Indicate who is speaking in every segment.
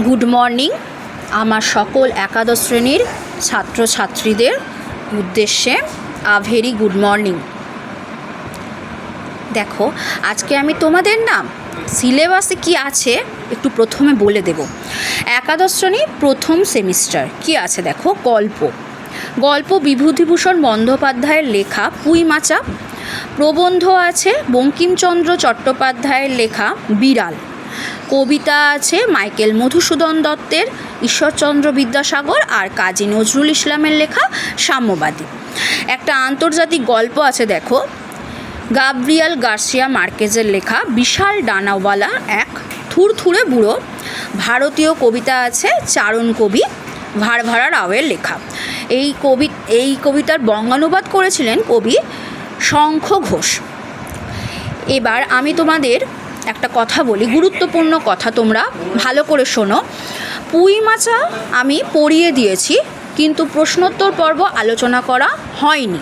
Speaker 1: Good morning আমার সকল একাদশ শ্রেণীর ছাত্রছাত্রীদের উদ্দেশ্যে ভেরি গুড মর্নিং। দেখো, আজকে আমি তোমাদের নাম সিলেবাসে কি আছে একটু প্রথমে বলে দেব। একাদশ শ্রেণী প্রথম সেমিস্টার কি আছে দেখো। গল্প বিভূতিভূষণ বন্দ্যোপাধ্যায়ের লেখা পুঁইমাচা। প্রবন্ধ আছে বঙ্কিমচন্দ্র চট্টোপাধ্যায়ের লেখা বিড়াল। কবিতা আছে মাইকেল মধুসূদন দত্তের ঈশ্বরচন্দ্র বিদ্যাসাগর আর কাজী নজরুল ইসলামের লেখা সাম্যবাদী। একটা আন্তর্জাতিক গল্প আছে দেখো, গাব্রিয়েল গার্সিয়া মার্কেজের লেখা বিশাল ডানাওয়ালা এক থুরথুরে বুড়ো। ভারতীয় কবিতা আছে চারণ কবি ভারভারা রাওয়ের লেখা। এই কবিতার বঙ্গানুবাদ করেছিলেন কবি শঙ্খ ঘোষ। এবার আমি তোমাদের একটা কথা বলি, গুরুত্বপূর্ণ কথা, তোমরা ভালো করে শোনো। পুঁইমাচা আমি পড়িয়ে দিয়েছি, কিন্তু প্রশ্নোত্তর পর্ব আলোচনা করা হয়নি।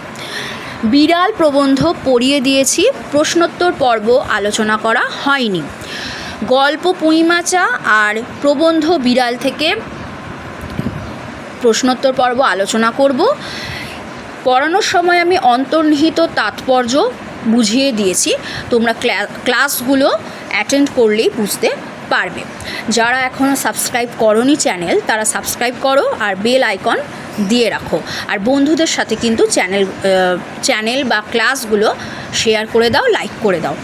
Speaker 1: বিড়াল প্রবন্ধ পড়িয়ে দিয়েছি, প্রশ্নোত্তর পর্ব আলোচনা করা হয়নি। গল্প পুঁইমাচা আর প্রবন্ধ বিড়াল থেকে প্রশ্নোত্তর পর্ব আলোচনা করব। পড়ানোর সময় আমি অন্তর্নিহিত তাৎপর্য বুঝিয়ে দিয়েছি, তোমরা ক্লাসগুলো অ্যাটেন্ড করলেই বুঝতে পারবে। যারা এখনও সাবস্ক্রাইব করোনি চ্যানেল, তারা সাবস্ক্রাইব করো আর বেল আইকন দিয়ে রাখো। আর বন্ধুদের সাথে কিন্তু চ্যানেল বা ক্লাসগুলো শেয়ার করে দাও, লাইক করে দাও।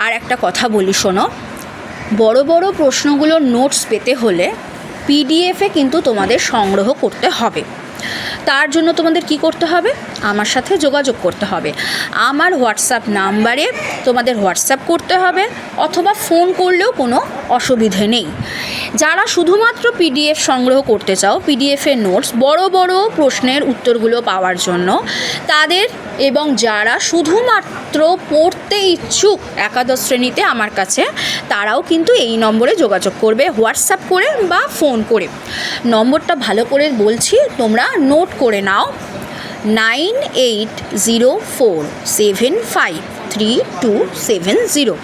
Speaker 1: আর একটা কথা বলি শোনো, বড় বড় প্রশ্নগুলোর নোটস পেতে হলে পিডিএফে কিন্তু তোমাদের সংগ্রহ করতে হবে। তার জন্য তোমাদের কি করতে হবে? আমার সাথে যোগাযোগ করতে হবে। আমার হোয়াটসঅ্যাপ নাম্বারে তোমাদের হোয়াটসঅ্যাপ করতে হবে, অথবা ফোন করলেও কোনো অসুবিধে নেই। যারা শুধুমাত্র পিডিএফ সংগ্রহ করতে চাও, পিডিএফের নোটস বড় বড় প্রশ্নের উত্তরগুলো পাওয়ার জন্য, তাদের এবং যারা শুধুমাত্র পড়তে ইচ্ছুক একাদশ শ্রেণীতে আমার কাছে, তারাও কিন্তু এই নম্বরে যোগাযোগ করবে, হোয়াটসঅ্যাপ করে বা ফোন করে। নম্বরটা ভালো করে বলছি, তোমরা নোট করে নাও। 9804753270,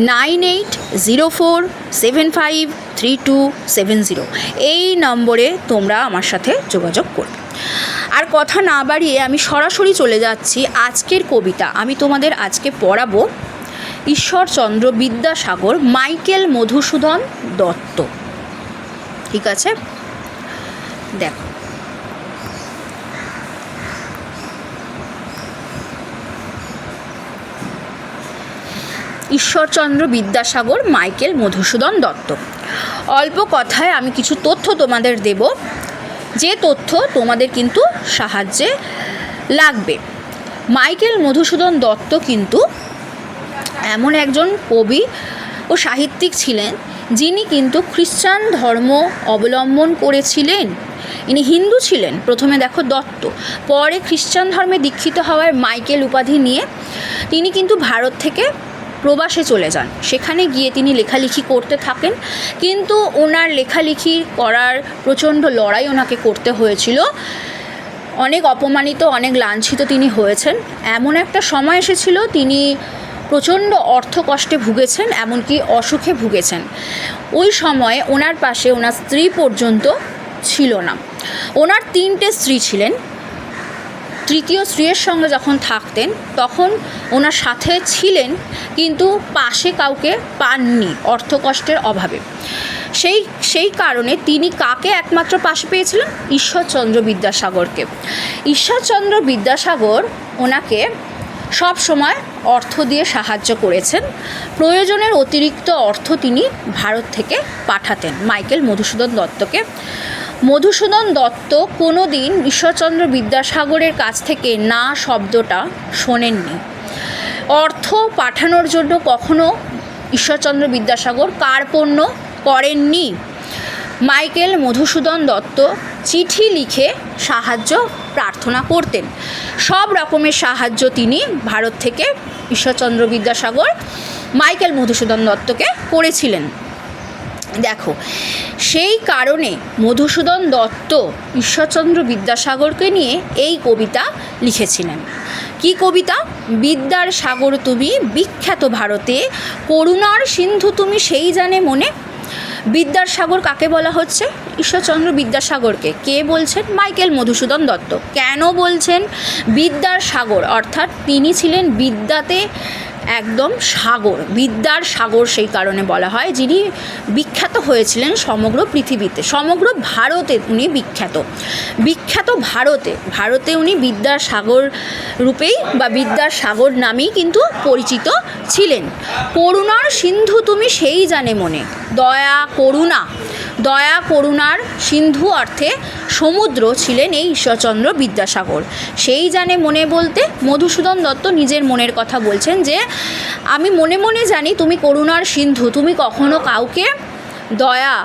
Speaker 1: 9804753270, এই নম্বরে তোমরা আমার সাথে যোগাযোগ করবে। আর কথা না বাড়িয়ে আমি সরাসরি চলে যাচ্ছি আজকের কবিতা। আমি তোমাদের আজকে পড়াবো ঈশ্বরচন্দ্র বিদ্যাসাগর, মাইকেল মধুসূদন দত্ত। ঠিক আছে, দেখো। ঈশ্বরচন্দ্র বিদ্যাসাগর, মাইকেল মধুসূদন দত্ত। অল্প কথায় আমি কিছু তথ্য তোমাদের দেব, যে তথ্য তোমাদের কিন্তু সাহায্যে লাগবে। মাইকেল মধুসূদন দত্ত কিন্তু এমন একজন কবি ও সাহিত্যিক ছিলেন, যিনি কিন্তু খ্রিস্টান ধর্ম অবলম্বন করেছিলেন। ইনি হিন্দু ছিলেন প্রথমে, দেখো, দত্ত। পরে খ্রিস্টান ধর্মে দীক্ষিত হওয়ার মাইকেল উপাধি নিয়ে তিনি কিন্তু ভারত থেকে প্রবাসে চলে যান। সেখানে গিয়ে তিনি লেখালেখি করতে থাকেন, কিন্তু ওনার লেখালেখি করার প্রচণ্ড লড়াই ওনাকে করতে হয়েছিল। অনেক অপমানিত, অনেক লাঞ্ছিত তিনি হয়েছেন। এমন একটা সময় এসেছিল তিনি প্রচণ্ড অর্থকষ্টে ভুগেছেন, এমনকি অসুখে ভুগেছেন। ওই সময়ে ওনার পাশে ওনার স্ত্রী পর্যন্ত ছিল না। ওনার 3টে স্ত্রী ছিলেন। তৃতীয় স্ত্রীর সঙ্গে যখন থাকতেন তখন ওনার সাথে ছিলেন, কিন্তু পাশে কাউকে পাননি অর্থকষ্টের অভাবে। সেই কারণে তিনি কাকে একমাত্র পাশে পেয়েছিলেন? ঈশ্বরচন্দ্র বিদ্যাসাগরকে। ঈশ্বরচন্দ্র বিদ্যাসাগর ওনাকে সব সময় অর্থ দিয়ে সাহায্য করেছেন। প্রয়োজনের অতিরিক্ত অর্থ তিনি ভারত থেকে পাঠাতেন মাইকেল মধুসূদন দত্তকে। মধুসূদন দত্ত কোনো দিন ঈশ্বরচন্দ্র বিদ্যাসাগরের কাছ থেকে না শব্দটা শোনেননি। অর্থ পাঠানোর জন্য কখনো ঈশ্বরচন্দ্র বিদ্যাসাগর কার্পণ্য করেননি। মাইকেল মধুসূদন দত্ত চিঠি লিখে সাহায্য প্রার্থনা করতেন। সব রকমের সাহায্য তিনি ভারত থেকে ঈশ্বরচন্দ্র বিদ্যাসাগর মাইকেল মধুসূদন দত্তকে করেছিলেন। দেখো, সেই কারণে মধুসূদন দত্ত ঈশ্বরচন্দ্র বিদ্যাসাগরকে নিয়ে এই কবিতা লিখেছিলেন। কি কবিতা? বিদ্যার সাগর তুমি বিখ্যাত ভারতে, করুণার সিন্ধু তুমি সেই জানে মনে। বিদ্যাসাগর কাকে বলা হচ্ছে? ঈশ্বরচন্দ্র বিদ্যাসাগরকে। কে বলছেন? মাইকেল মধুসূদন দত্ত। কেন বলছেন বিদ্যার সাগর? অর্থাৎ তিনি ছিলেন বিদ্যাতে একদম সাগর, বিদ্যার সাগর সেই কারণে বলা হয়, যিনি বিখ্যাত হয়েছিলেন সমগ্র পৃথিবীতে, সমগ্র ভারতে উনি বিখ্যাত ভারতে উনি বিদ্যার সাগর রূপেই বা বিদ্যার সাগর নামেই কিন্তু পরিচিত ছিলেন। করুণার সিন্ধু তুমি সেই জানে মনে, দয়া করুণার সিন্ধু অর্থে সমুদ্র ছিলেন এই ঈশ্বরচন্দ্র বিদ্যাসাগর। সেই জানে মনে বলতে মধুসূদন দত্ত নিজের মনের কথা বলছেন যে আমি মনে মনে জানি তুমি করুণার সিন্ধু, তুমি কখনো কাউকে দয়া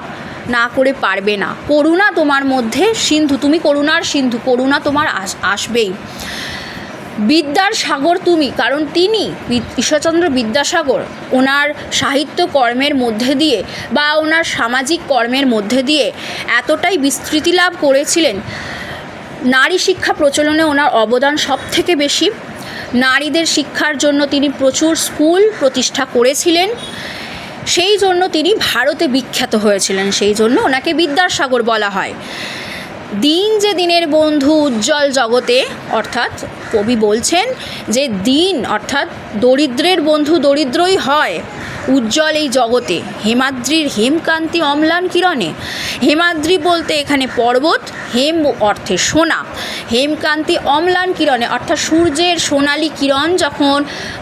Speaker 1: না করে পারবে না, করুণা তোমার মধ্যে সিন্ধু, তুমি করুণার সিন্ধু, করুণা তোমার আসবেই। বিদ্যার সাগর তুমি, কারণ তিনি ঈশ্বরচন্দ্র বিদ্যাসাগর ওনার সাহিত্য কর্মের মধ্যে দিয়ে বা ওনার সামাজিক কর্মের মধ্যে দিয়ে এতটাই বিস্তৃতি লাভ করেছিলেন, নারী শিক্ষা প্রচলনে ওনার অবদান সব থেকে বেশি। নারীদের শিক্ষার জন্য তিনি প্রচুর স্কুল প্রতিষ্ঠা করেছিলেন, সেই জন্য তিনি ভারতে বিখ্যাত হয়েছিলেন, সেই জন্য ওনাকে বিদ্যার সাগর বলা হয়। দিন যে দিনের বন্ধু উজ্জ্বল জগতে, অর্থাৎ কবি বলছেন যে দিন অর্থাৎ দরিদ্রের বন্ধু দরিদ্রই হয় উজ্জ্বল এই জগতে, হেমাদ্রির হেমকান্তি অম্লান কিরণে। হেমাদ্রি বলতে এখানে পর্বত, হেম অর্থে সোনা, হেমকান্তি অম্লান কিরণে অর্থাৎ সূর্যের সোনালি কিরণ যখন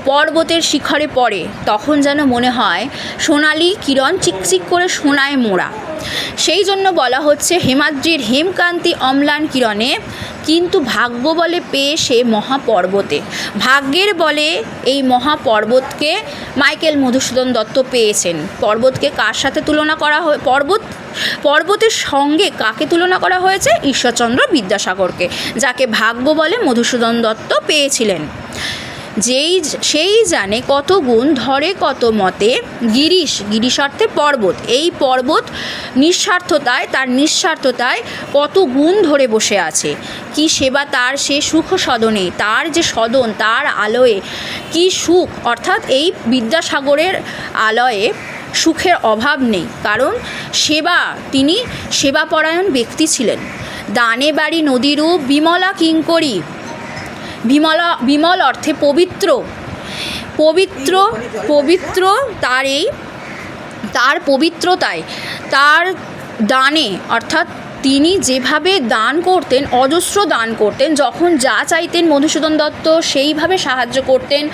Speaker 1: পর্বতের শিখরে পড়ে তখন যেন মনে হয় সোনালি কিরণ চিকচিক করে সোনায় মোড়া। সেই জন্য বলা হচ্ছে হেমাদ্রির হেমকান্তি অম্লান কিরণে, কিন্তু ভাগ্য বলে পেয়ে সে মহাপর্বতে। ভাগ্যের বলে এই মহাপর্বতকে মাইকেল মধুসূদন দত্ত পেয়েছেন। পর্বতকে কার সাথে তুলনা করা হয়? পর্বতের সঙ্গে কাকে তুলনা করা হয়েছে? ঈশ্বরচন্দ্র বিদ্যাসাগরকে, যাকে ভাগ্য বলে মধুসূদন দত্ত পেয়েছিলেন। সেই জানে কত গুণ ধরে কত মতে, গিরিশ অর্থে পর্বত, এই পর্বত নিঃস্বার্থতায় কত গুণ ধরে বসে আছে। কি সেবা তার সে সুখ সদনে, তার যে সদন, তার আলোয়ে কি সুখ, অর্থাৎ এই বিদ্যাসাগরের আলোয়ে সুখের অভাব নেই, কারণ তিনি সেবাপরায়ণ ব্যক্তি ছিলেন। দানে বাড়ি নদীরূপ বিমলা কিঙ্করী, বিমল অর্থে পবিত্র তার পবিত্রতায়, তার দানে অর্থাৎ তিনি যেভাবে দান করতেন, অজস্র দান করতেন, যখন যা চাইতেন মধুসূদন দত্ত সেইভাবে সাহায্য করতেন,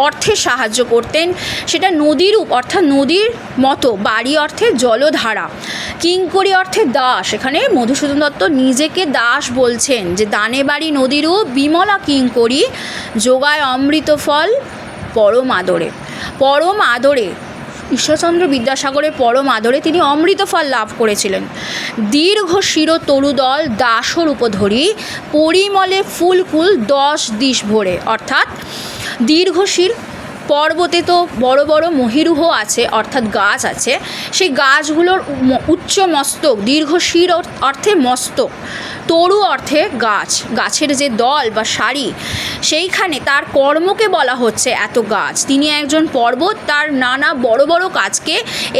Speaker 1: অর্থে সাহায্য করতেন। সেটা নদীরূপ অর্থাৎ নদীর মতো, বাড়ি অর্থে জলধারা, কিঙ্করী অর্থে দাস। এখানে মধুসূদন দত্ত নিজেকে দাস বলছেন যে দানে বাড়ি নদীরূপ বিমলা কিঙ্করী, যোগায় অমৃত ফল পরম আদরে ঈশ্বরচন্দ্র বিদ্যাসাগরের পরম আদরে তিনি অমৃত ফল লাভ করেছিলেন। দীর্ঘ শির তরুদল দাসর উপধরি, পরিমলে ফুলকুল 10 দিশ ভরে, অর্থাৎ দীর্ঘশির পর্বতে তো বড় বড় মহিরুহ আছে অর্থাৎ গাছ আছে, সেই গাছগুলোর উচ্চ মস্তক, দীর্ঘশির অর্থে মস্তক, তরু অর্থে গাছের যে দল বা সারি, সেইখানে তার কর্মকে বলা হচ্ছে এত গাছ। তিনি একজন পর্বত, তার নানা বড় বড় গাছকে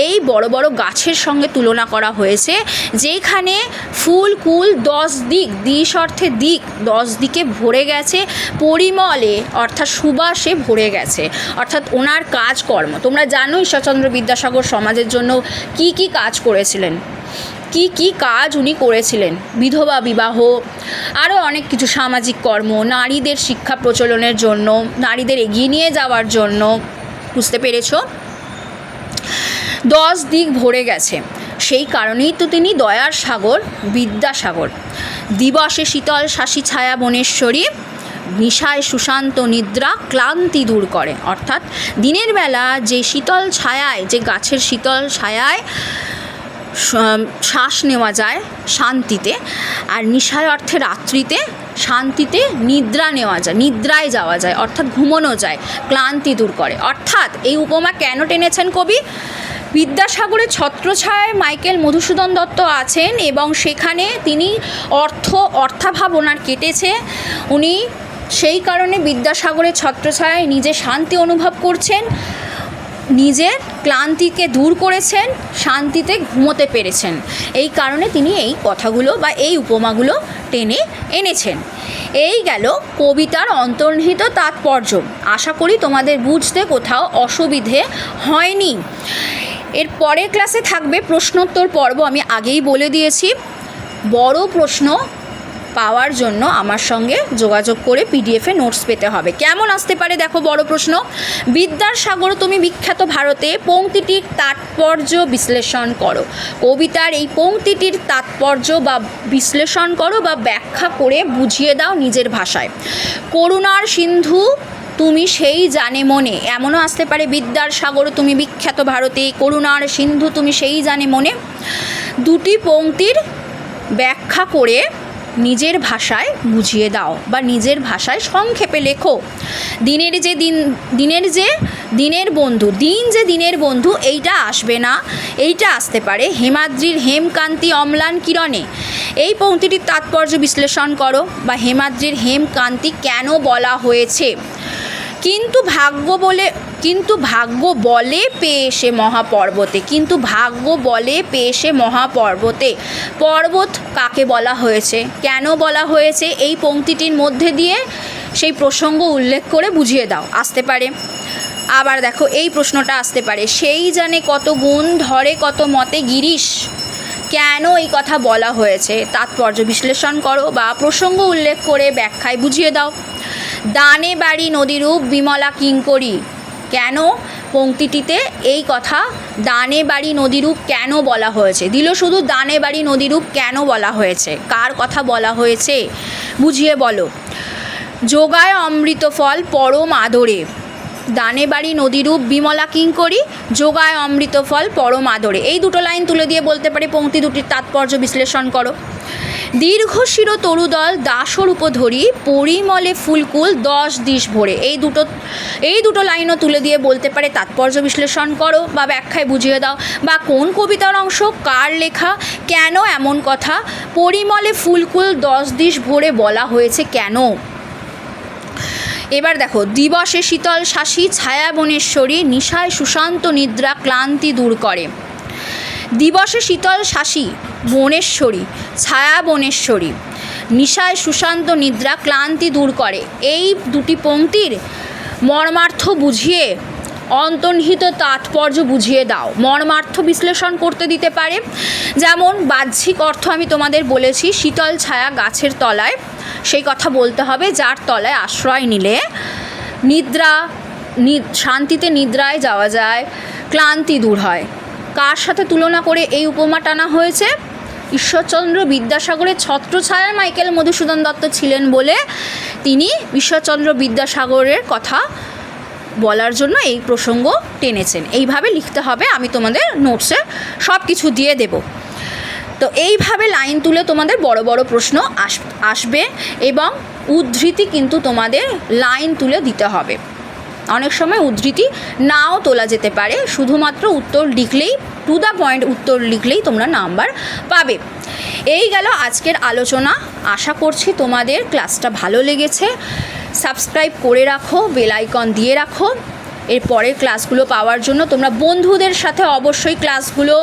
Speaker 1: এই বড় বড় গাছের সঙ্গে তুলনা করা হয়েছে, যেখানে ফুল কুল 10 দিশ অর্থে দিক, 10 দিকে ভরে গেছে, পরিমলে অর্থাৎ সুবাসে ভরে গেছে, অর্থাৎ ওনার কাজকর্ম। তোমরা জানো ঈশ্বরচন্দ্র বিদ্যাসাগর সমাজের জন্য কি কাজ করেছিলেন, কি কাজ উনি করেছিলেন, বিধবা বিবাহ, আরও অনেক কিছু সামাজিক কর্ম, নারীদের শিক্ষা প্রচলনের জন্য, নারীদের এগিয়ে নিয়ে যাওয়ার জন্য। বুঝতে পেরেছো? 10 দিক ভরে গেছে, সেই কারণেই তো তিনি দয়ার সাগর, বিদ্যাসাগর। দিবসে শীতল শাসী ছায়া বনেশ্বরী, নিশায় সুশান্ত নিদ্রা ক্লান্তি দূর করে, অর্থাৎ দিনের বেলা যে শীতল ছায়ায়, যে গাছের শীতল ছায়ায় শ্বাস নেওয়া যায় শান্তিতে, আর নিশায় অর্থে রাত্রিতে, শান্তিতে নিদ্রায় যাওয়া যায় অর্থাৎ ঘুমানো যায়, ক্লান্তি দূর করে। অর্থাৎ এই উপমা কেন টেনেছেন কবি? বিদ্যাসাগরের ছত্রছায়ায় মাইকেল মধুসূদন দত্ত আছেন এবং সেখানে তিনি অর্থাভাব ওনার কেটেছে, উনি সেই কারণে বিদ্যাসাগরের ছত্রছায়ায় নিজে শান্তি অনুভব করছেন। নিজের ক্লান্তিকে দূর করেছেন, শান্তিতে ঘুমোতে পেরেছেন। এই কারণে তিনি এই কথাগুলো বা এই উপমাগুলো টেনে এনেছেন। এই গেল কবিতার অন্তর্নিহিত তাৎপর্য। আশা করি তোমাদের বুঝতে কোথাও অসুবিধে হয়নি। এর পরের ক্লাসে থাকবে প্রশ্নোত্তর পর্ব। আমি আগেই বলে দিয়েছি, বড় প্রশ্ন পাওয়ার জন্য আমার সঙ্গে যোগাযোগ করে পিডিএফে নোটস পেতে হবে। কেমন আসতে পারে দেখো বড় প্রশ্ন। বিদ্যাসাগর তুমি বিখ্যাত ভারতে, পংক্তিটির তাৎপর্য বিশ্লেষণ করো। কবিতার এই পংক্তিটির তাৎপর্য বা বিশ্লেষণ করো বা ব্যাখ্যা করে বুঝিয়ে দাও নিজের ভাষায়। করুণার সিন্ধু তুমি সেই জানে মনে, এমনও আসতে পারে বিদ্যাসাগর তুমি বিখ্যাত ভারতে, করুণার সিন্ধু তুমি সেই জানে মনে। দুটি পংক্তির ব্যাখ্যা করে নিজের ভাষায় বুঝিয়ে দাও বা নিজের ভাষায় সংক্ষেপে লেখো। দিনের বন্ধু এইটা আসবে না, এইটা আসতে পারে হেমাদ্রির হেমকান্তি অম্লান কিরণে। এই পংক্তিটির তাৎপর্য বিশ্লেষণ করো বা হেমাদ্রির হেমকান্তি কেন বলা হয়েছে। কিন্তু ভাগ্য বলে পেয়ে সে মহাপর্বতে। পর্বত কাকে বলা হয়েছে, কেন বলা হয়েছে, এই পংক্তিটির মধ্যে দিয়ে সেই প্রসঙ্গ উল্লেখ করে বুঝিয়ে দাও। আসতে পারে। আবার দেখো এই প্রশ্নটা আসতে পারে, সেই জানে কত গুণ ধরে কত মতে গিরিশ, কেন এই কথা বলা হয়েছে, তাৎপর্য বিশ্লেষণ করো বা প্রসঙ্গ উল্লেখ করে ব্যাখ্যায় বুঝিয়ে দাও। দানে বাড়ি নদীরূপ বিমলা কিঙ্করী, কেন পংক্তিটিতে এই কথা দানে বাড়ি নদীরূপ কেন বলা হয়েছে, দিল শুধু দানে বাড়ি নদীরূপ কেন বলা হয়েছে, কার কথা বলা হয়েছে বুঝিয়ে বলো। যোগায় অমৃত ফল পরম আদরে, দানে বাড়ি নদীরূপ বিমলা কিঙ্করী, যোগায় অমৃত ফল পরম আদরে। এই দুটো লাইন তুলে দিয়ে বলতে পারি পংক্তি দুটির তাৎপর্য বিশ্লেষণ করো। দীর্ঘ শির তরুদল দাসরূপ ধরি, পরিমলে ফুলকুল 10 দিশ ভরে। এই দুটো লাইনও তুলে দিয়ে বলতে পারে তাৎপর্য বিশ্লেষণ করো বা ব্যাখ্যায় বুঝিয়ে দাও। বা কোন কবিতার অংশ, কার লেখা, কেন এমন কথা, পরিমলে ফুলকুল 10 দিশ ভরে বলা হয়েছে কেন। এবার দেখো, দিবসে শীতল শাসী ছায়া বনেশ্বরী, নিশায় সুশান্ত নিদ্রা ক্লান্তি দূর করে। দিবসে শীতল শাসী বনেশ্বরী, ছায়া বনেশ্বরী, নিশায় সুশান্ত নিদ্রা ক্লান্তি দূর করে। এই দুটি পংক্তির মর্মার্থ বুঝিয়ে অন্তর্নিহিত তাৎপর্য বুঝিয়ে দাও। মর্মার্থ বিশ্লেষণ করতে দিতে পারে, যেমন বাহ্যিক অর্থ আমি তোমাদের বলেছি, শীতল ছায়া গাছের তলায়, সেই কথা বলতে হবে যার তলায় আশ্রয় নিলে শান্তিতে নিদ্রায় যাওয়া যায়, ক্লান্তি দূর হয়। কার সাথে তুলনা করে এই উপমা টানা হয়েছে? ঈশ্বরচন্দ্র বিদ্যাসাগরের ছত্রছায়ায় মাইকেল মধুসূদন দত্ত ছিলেন বলে তিনি ঈশ্বরচন্দ্র বিদ্যাসাগরের কথা বলার জন্য এই প্রসঙ্গ টেনেছেন। এইভাবে লিখতে হবে, আমি তোমাদের নোটসে সব কিছু দিয়ে দেব। তো এইভাবে লাইন তুলে তোমাদের বড় বড় প্রশ্ন আসবে এবং উদ্ধৃতি কিন্তু তোমাদের লাইন তুলে দিতে হবে। অনেক সময় উদ্ধৃতি নাও তোলা যেতে পারে, শুধুমাত্র উত্তর লিখলেই, টু দ্য পয়েন্ট উত্তর লিখলেই তোমরা নাম্বার পাবে। এই গেল আজকের আলোচনা। আশা করছি তোমাদের ক্লাসটা ভালো লেগেছে। সাবস্ক্রাইব করে রাখো, বেল আইকন দিয়ে রাখো। এর পরের ক্লাসগুলো পাওয়ার জন্য তোমরা বন্ধুদের সাথে অবশ্যই ক্লাসগুলো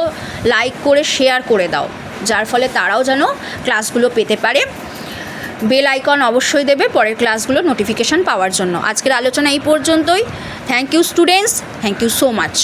Speaker 1: লাইক করে শেয়ার করে দাও, যার ফলে তারাও যেন ক্লাসগুলো পেতে পারে। বেল আইকন অবশ্যই দেবে পরের ক্লাসগুলো নোটিফিকেশান পাওয়ার জন্য। আজকের আলোচনা এই পর্যন্তই। Thank you students, thank you so much.